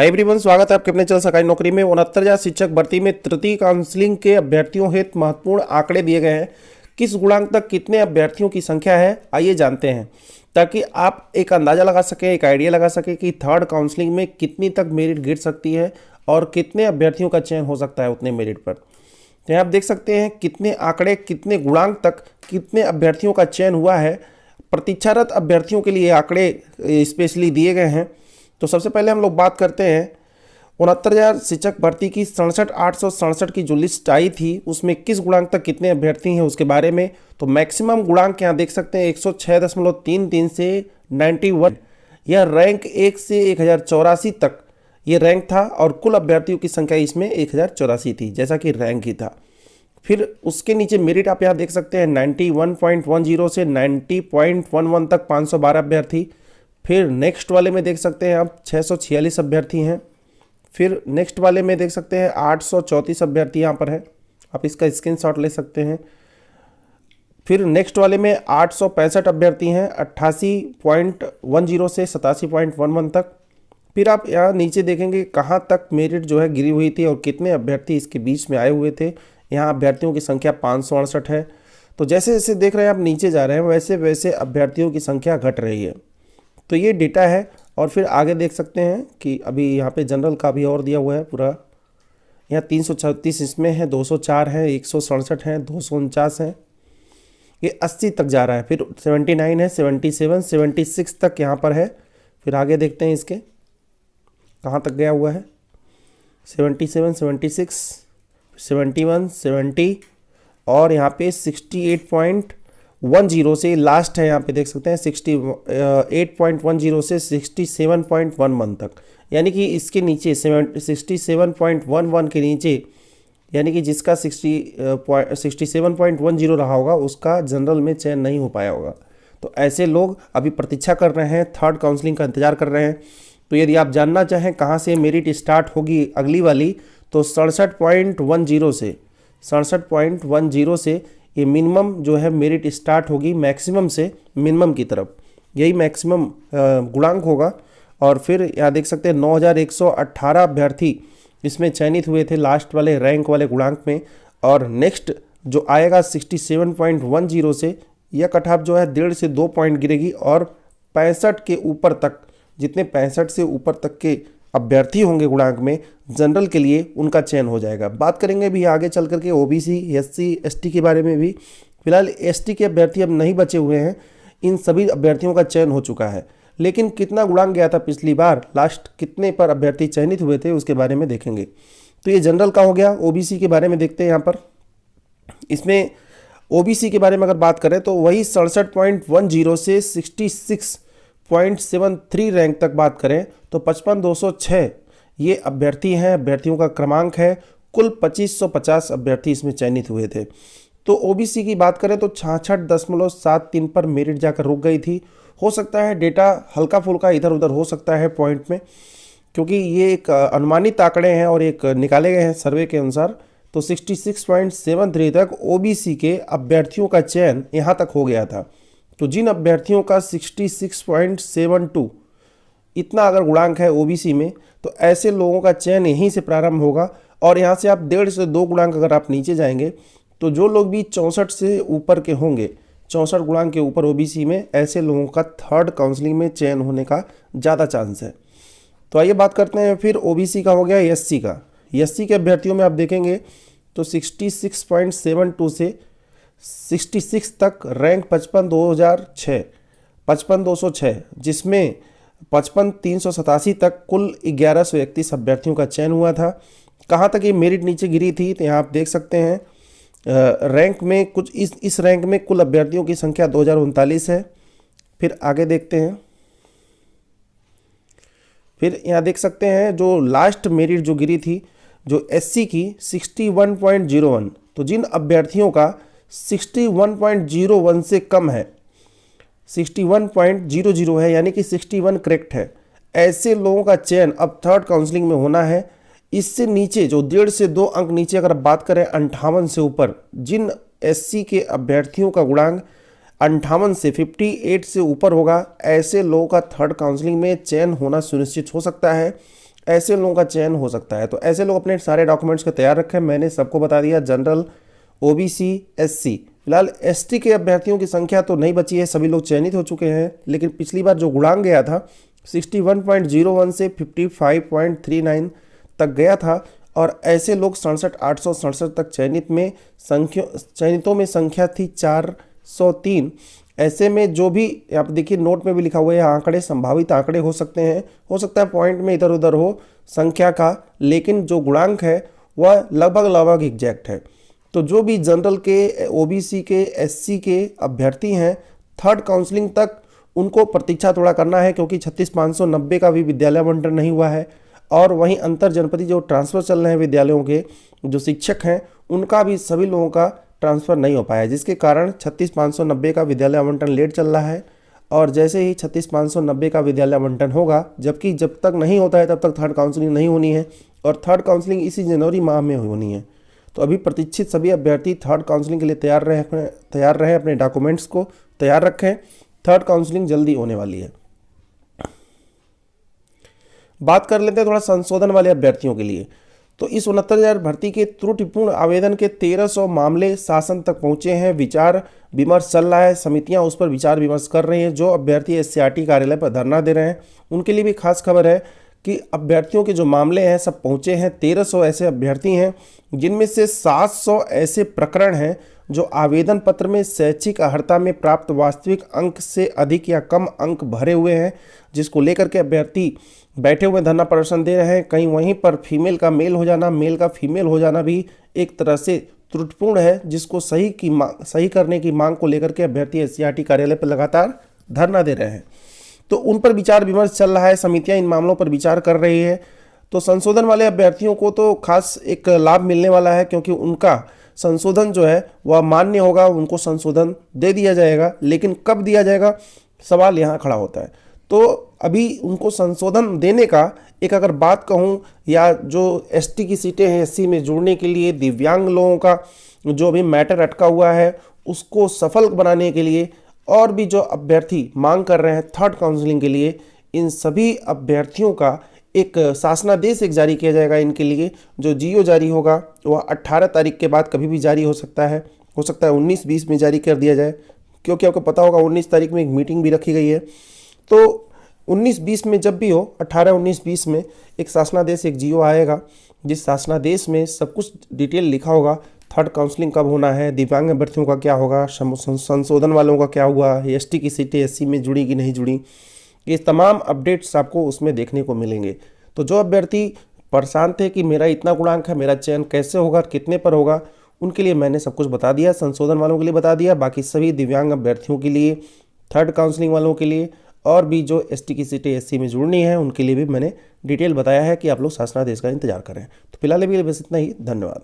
Hi everyone, स्वागत है आपके अपने चैनल सरकारी नौकरी में। 69,000 शिक्षक भर्ती में तृतीय काउंसलिंग के अभ्यर्थियों हेतु महत्वपूर्ण आंकड़े दिए गए हैं। किस गुणांक तक कितने अभ्यर्थियों की संख्या है, आइए जानते हैं, ताकि आप एक अंदाज़ा लगा सकें, एक आइडिया लगा सकें कि थर्ड काउंसलिंग में कितनी तक मेरिट गिर सकती है और कितने अभ्यर्थियों का चयन हो सकता है उतने मेरिट पर। तो यहाँ आप देख सकते हैं कितने आंकड़े, कितने गुणांक तक कितने अभ्यर्थियों का चयन हुआ है। प्रतीक्षारत अभ्यर्थियों के लिए आंकड़े स्पेशली दिए गए हैं। तो सबसे पहले हम लोग बात करते हैं 69,000 शिक्षक भर्ती की 67,867 की जो लिस्ट आई थी, उसमें किस गुणांक तक कितने अभ्यर्थी हैं उसके बारे में। तो मैक्सिमम गुणांक यहाँ देख सकते हैं 106.33 से 91। यह रैंक 1 से 1084 तक ये रैंक था और कुल अभ्यर्थियों की संख्या इसमें 1084 थी, जैसा कि रैंक ही था। फिर उसके नीचे मेरिट आप यहाँ देख सकते हैं 91.10 से 90.11 तक 512 अभ्यर्थी। फिर नेक्स्ट वाले में देख सकते हैं आप 646 अभ्यर्थी हैं। फिर नेक्स्ट वाले में देख सकते हैं 834 अभ्यर्थी यहाँ पर है, आप इसका स्क्रीनशॉट ले सकते हैं। फिर नेक्स्ट वाले में 865 अभ्यर्थी हैं 88.10 से 87.11 तक। फिर आप यहाँ नीचे देखेंगे कहाँ तक मेरिट जो है गिरी हुई थी और कितने अभ्यर्थी इसके बीच में आए हुए थे। यहाँ अभ्यर्थियों की संख्या 568 है। तो जैसे जैसे देख रहे हैं आप नीचे जा रहे हैं, वैसे वैसे अभ्यर्थियों की संख्या घट रही है। तो ये डेटा है। और फिर आगे देख सकते हैं कि अभी यहाँ पे जनरल का भी और दिया हुआ है पूरा। यहाँ 336 इसमें है, 204 है, 167 है, 249 है, ये 80 तक जा रहा है। फिर 79 है, 77, 76 तक यहाँ पर है। फिर आगे देखते हैं इसके कहाँ तक गया हुआ है। 77, 76, 71, 70 और यहाँ पे 68.10 से लास्ट है। यहाँ पे देख सकते हैं 68.10 से 67.11 तक, यानी कि इसके नीचे 67.11 के नीचे, यानी कि जिसका 67.10 रहा होगा उसका जनरल में चयन नहीं हो पाया होगा। तो ऐसे लोग अभी प्रतीक्षा कर रहे हैं, थर्ड काउंसलिंग का इंतजार कर रहे हैं। तो यदि आप जानना चाहें कहाँ से मेरिट स्टार्ट होगी अगली वाली, तो 67.10 से ये मिनिमम जो है मेरिट स्टार्ट होगी मैक्सिमम से मिनिमम की तरफ, यही मैक्सिमम गुणांक होगा। और फिर यहाँ देख सकते हैं 9,118 अभ्यर्थी इसमें चयनित हुए थे लास्ट वाले रैंक वाले गुणांक में। और नेक्स्ट जो आएगा 67.10 से यह कट ऑफ जो है 1.5 से 2 पॉइंट गिरेगी और 65 के ऊपर तक, जितने 65 से ऊपर तक के अभ्यर्थी होंगे गुणांक में जनरल के लिए, उनका चयन हो जाएगा। बात करेंगे भी आगे चल करके ओबीसी, एससी, एसटी के बारे में भी। फिलहाल एसटी के अभ्यर्थी अब नहीं बचे हुए हैं, इन सभी अभ्यर्थियों का चयन हो चुका है। लेकिन कितना गुणांक गया था पिछली बार, लास्ट कितने पर अभ्यर्थी चयनित हुए थे उसके बारे में देखेंगे। तो ये जनरल का हो गया। ओबीसी के बारे में देखते हैं। यहाँ पर इसमें ओबीसी के बारे में अगर बात करें तो वही 67.10 से 66.73 रैंक तक बात करें तो 55,206 ये अभ्यर्थी हैं, अभ्यर्थियों का क्रमांक है। कुल 2550 अभ्यर्थी इसमें चयनित हुए थे। तो ओबीसी की बात करें तो 66.73 पर मेरिट जाकर रुक गई थी। हो सकता है डेटा हल्का फुल्का इधर उधर हो सकता है पॉइंट में, क्योंकि ये एक अनुमानित आंकड़े हैं और एक निकाले गए हैं सर्वे के अनुसार। तो 66.73 तक ओबीसी के अभ्यर्थियों का चयन यहाँ तक हो गया था। तो जिन अभ्यर्थियों का 66.72 इतना अगर गुणांक है ओबीसी में, तो ऐसे लोगों का चयन यहीं से प्रारंभ होगा। और यहाँ से आप 1.5 से 2 गुणांक अगर आप नीचे जाएंगे तो जो लोग भी 64 से ऊपर के होंगे, 64 गुणांक के ऊपर ओबीसी में, ऐसे लोगों का थर्ड काउंसलिंग में चयन होने का ज़्यादा चांस है। तो आइए बात करते हैं फिर ओबीसी का हो गया एससी का। एससी के अभ्यर्थियों में आप देखेंगे तो 66.72 से 66 तक रैंक 55,206, जिसमें 55,387 तक कुल 1131 अभ्यर्थियों का चयन हुआ था। कहाँ तक ये मेरिट नीचे गिरी थी, तो यहाँ आप देख सकते हैं रैंक में कुछ इस रैंक में कुल अभ्यर्थियों की संख्या 2039 है। फिर आगे देखते हैं। फिर यहाँ देख सकते हैं जो लास्ट मेरिट जो गिरी थी जो एससी की 61.01, तो जिन अभ्यर्थियों का 61.01 से कम है, 61.00 है, यानी कि 61 करेक्ट है, ऐसे लोगों का चयन अब थर्ड काउंसलिंग में होना है। इससे नीचे जो 1.5 से 2 अंक नीचे अगर बात करें 58 से ऊपर, जिन एससी के अभ्यर्थियों का गुणांक 58 से 58 से ऊपर होगा, ऐसे लोगों का थर्ड काउंसलिंग में चयन होना सुनिश्चित हो सकता है। ऐसे लोगों का चयन हो सकता है। तो ऐसे लोग अपने सारे डॉक्यूमेंट्स को तैयार रखें। मैंने सबको बता दिया, जनरल, ओबीसी, एससी। फिलहाल एसटी के अभ्यर्थियों की संख्या तो नहीं बची है, सभी लोग चयनित हो चुके हैं। लेकिन पिछली बार जो गुणांक गया था 61.01 से 55.39 तक गया था, और ऐसे लोग 67,867 तक चयनितों में संख्या थी 403। ऐसे में जो भी आप देखिए नोट में भी लिखा हुआ है, आंकड़े संभावित आंकड़े हो सकते हैं, हो सकता है पॉइंट में इधर उधर हो संख्या का, लेकिन जो गुणांक है वह लगभग एग्जैक्ट है। तो जो भी जनरल के, ओबीसी के, एससी के अभ्यर्थी हैं, थर्ड काउंसलिंग तक उनको प्रतीक्षा थोड़ा करना है, क्योंकि 36,590 का भी विद्यालय आवंटन नहीं हुआ है। और वहीं अंतर जनपदीय जो ट्रांसफ़र चल रहे हैं विद्यालयों के, जो शिक्षक हैं उनका भी सभी लोगों का ट्रांसफ़र नहीं हो पाया, जिसके कारण 36,590 का विद्यालय आवंटन लेट चल रहा है। और जैसे ही 36,590 का विद्यालय आवंटन होगा, जबकि जब तक नहीं होता है तब तक थर्ड काउंसलिंग नहीं होनी है, और थर्ड काउंसलिंग इसी जनवरी माह में होनी है। तो अभी प्रतीक्षित सभी अभ्यर्थी थर्ड काउंसलिंग के लिए तैयार रहें, अपने डॉक्यूमेंट्स को तैयार रखें। थर्ड काउंसलिंग जल्दी होने वाली है। बात कर लेते हैं थोड़ा संशोधन वाले अभ्यर्थियों के लिए। तो इस 69,000 भर्ती के त्रुटिपूर्ण आवेदन के 1300 मामले शासन तक पहुंचे हैं। विचार विमर्श चल रहा है, समितियां उस पर विचार विमर्श कर रही हैं। जो अभ्यर्थी एससीईआरटी कार्यालय पर धरना दे रहे हैं उनके लिए भी खास खबर है कि अभ्यर्थियों के जो मामले हैं सब पहुंचे हैं। 1300 ऐसे अभ्यर्थी हैं, जिनमें से 700 ऐसे प्रकरण हैं जो आवेदन पत्र में शैक्षिक अर्हता में प्राप्त वास्तविक अंक से अधिक या कम अंक भरे हुए हैं, जिसको लेकर के अभ्यर्थी बैठे हुए धरना प्रदर्शन दे रहे हैं। कहीं वहीं पर फीमेल का मेल हो जाना, मेल का फीमेल हो जाना भी एक तरह से त्रुटिपूर्ण है, जिसको सही करने की मांग को लेकर के अभ्यर्थी एससीईआरटी कार्यालय पर लगातार धरना दे रहे हैं। तो उन पर विचार विमर्श चल रहा है, समितियां इन मामलों पर विचार कर रही है। तो संशोधन वाले अभ्यर्थियों को तो खास एक लाभ मिलने वाला है, क्योंकि उनका संशोधन जो है वह मान्य होगा, उनको संशोधन दे दिया जाएगा। लेकिन कब दिया जाएगा, सवाल यहाँ खड़ा होता है। तो अभी उनको संशोधन देने का एक अगर बात कहूँ, या जो एसटी की सीटें हैं एससी में जुड़ने के लिए, दिव्यांग लोगों का जो अभी मैटर अटका हुआ है उसको सफल बनाने के लिए, और भी जो अभ्यर्थी मांग कर रहे हैं थर्ड काउंसलिंग के लिए, इन सभी अभ्यर्थियों का एक शासनादेश एक जारी किया जाएगा इनके लिए। जो जीओ जारी होगा वह 18 तारीख के बाद कभी भी जारी हो सकता है 19-20 में जारी कर दिया जाए, क्योंकि आपको पता होगा 19 तारीख में एक मीटिंग भी रखी गई है। तो 19-20 में जब भी हो, 18-19-20 में एक शासनादेश, एक जीओ आएगा, जिस शासनादेश में सब कुछ डिटेल लिखा होगा। थर्ड काउंसलिंग कब होना है, दिव्यांग अभ्यर्थियों का क्या होगा, संशोधन वालों का क्या हुआ, एसटी की सीटें एससी में जुड़ी कि नहीं जुड़ी, ये तमाम अपडेट्स आपको उसमें देखने को मिलेंगे। तो जो अभ्यर्थी परेशान थे कि मेरा इतना गुणांक है, मेरा चयन कैसे होगा, कितने पर होगा, उनके लिए मैंने सब कुछ बता दिया। संशोधन वालों के लिए बता दिया, बाकी सभी दिव्यांग अभ्यर्थियों के लिए, थर्ड काउंसलिंग वालों के लिए, और भी जो एसटी की सीटें एससी में जुड़नी है उनके लिए भी मैंने डिटेल बताया है कि आप लोग शासनादेश का इंतजार करें। तो फिलहाल अभी बस इतना ही। धन्यवाद।